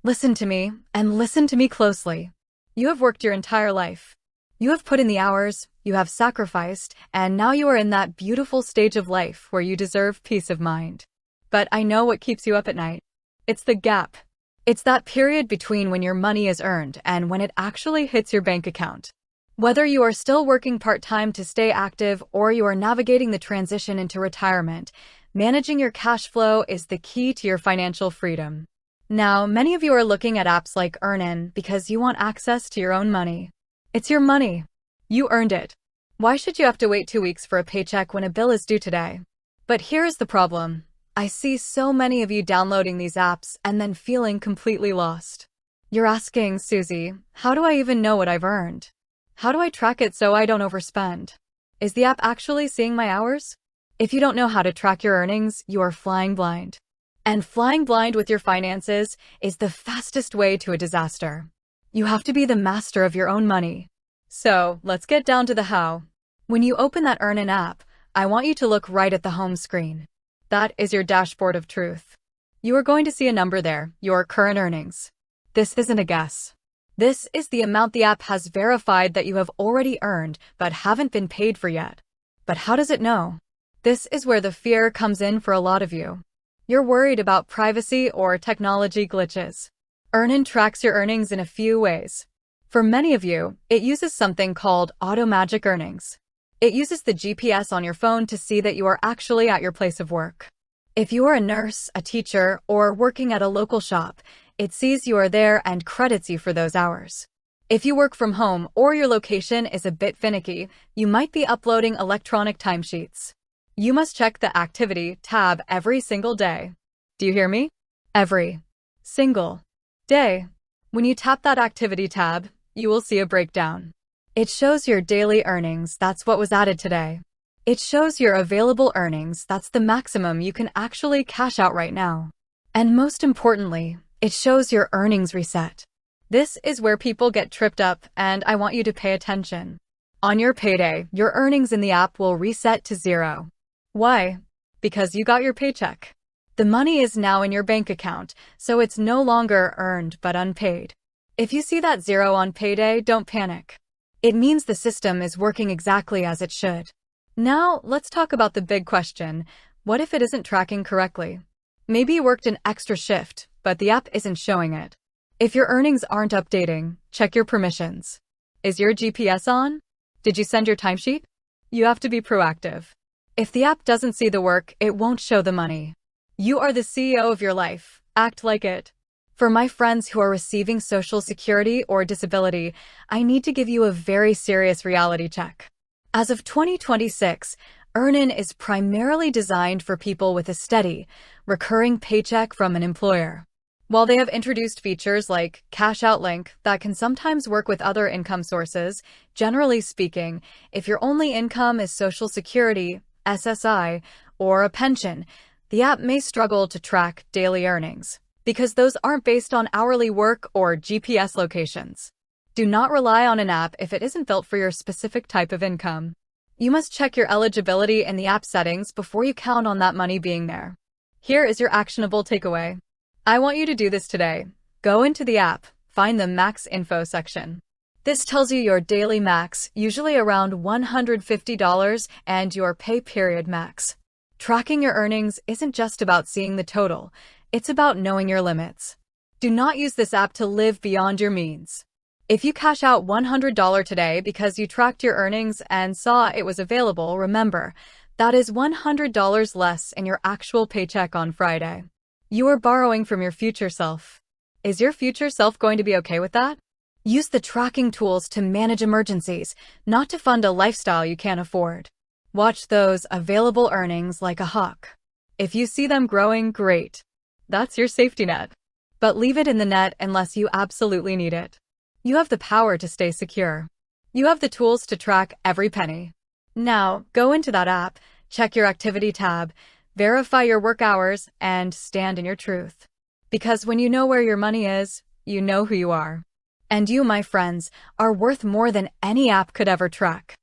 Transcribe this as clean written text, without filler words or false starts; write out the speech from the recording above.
Listen to me, and listen to me closely. You have worked your entire life. You have put in the hours, you have sacrificed, and now you are in that beautiful stage of life where you deserve peace of mind. But I know what keeps you up at night. It's the gap. It's that period between when your money is earned and when it actually hits your bank account. Whether you are still working part-time to stay active or you are navigating the transition into retirement, managing your cash flow is the key to your financial freedom. Now, many of you are looking at apps like EarnIn because you want access to your own money. It's your money. You earned it. Why should you have to wait 2 weeks for a paycheck when a bill is due today? But here's the problem. I see so many of you downloading these apps and then feeling completely lost. You're asking, Susie, how do I even know what I've earned? How do I track it so I don't overspend? Is the app actually seeing my hours? If you don't know how to track your earnings, you are flying blind. And flying blind with your finances is the fastest way to a disaster. You have to be the master of your own money. So, let's get down to the how. When you open that EarnIn app, I want you to look right at the home screen. That is your dashboard of truth. You are going to see a number there, your current earnings. This isn't a guess. This is the amount the app has verified that you have already earned but haven't been paid for yet. But how does it know? This is where the fear comes in for a lot of you. You're worried about privacy or technology glitches. EarnIn tracks your earnings in a few ways. For many of you, it uses something called automatic earnings. It uses the GPS on your phone to see that you are actually at your place of work. If you are a nurse, a teacher, or working at a local shop, it sees you are there and credits you for those hours. If you work from home or your location is a bit finicky, you might be uploading electronic timesheets. You must check the Activity tab every single day. Do you hear me? Every single day. When you tap that Activity tab, you will see a breakdown. It shows your daily earnings, that's what was added today. It shows your available earnings, that's the maximum you can actually cash out right now. And most importantly, it shows your earnings reset. This is where people get tripped up, and I want you to pay attention. On your payday, your earnings in the app will reset to 0. Why? Because you got your paycheck. The money is now in your bank account, so it's no longer earned but unpaid. If you see that 0 on payday, don't panic. It means the system is working exactly as it should. Now, let's talk about the big question. What if it isn't tracking correctly? Maybe you worked an extra shift, but the app isn't showing it. If your earnings aren't updating, check your permissions. Is your GPS on? Did you send your timesheet? You have to be proactive. If the app doesn't see the work, it won't show the money. You are the CEO of your life. Act like it. For my friends who are receiving Social Security or disability, I need to give you a very serious reality check. As of 2026, EarnIn is primarily designed for people with a steady, recurring paycheck from an employer. While they have introduced features like Cash Out Link that can sometimes work with other income sources, generally speaking, if your only income is Social Security, SSI, or a pension, the app may struggle to track daily earnings because those aren't based on hourly work or GPS locations. Do not rely on an app if it isn't built for your specific type of income. You must check your eligibility in the app settings before you count on that money being there. Here is your actionable takeaway. I want you to do this today. Go into the app, find the Max Info section. This tells you your daily max, usually around $150, and your pay period max. Tracking your earnings isn't just about seeing the total, it's about knowing your limits. Do not use this app to live beyond your means. If you cash out $100 today because you tracked your earnings and saw it was available, remember, that is $100 less in your actual paycheck on Friday. You are borrowing from your future self. Is your future self going to be okay with that? Use the tracking tools to manage emergencies, not to fund a lifestyle you can't afford. Watch those available earnings like a hawk. If you see them growing, great. That's your safety net. But leave it in the net unless you absolutely need it. You have the power to stay secure. You have the tools to track every penny. Now, go into that app, check your Activity tab, verify your work hours, and stand in your truth. Because when you know where your money is, you know who you are. And you, my friends, are worth more than any app could ever track.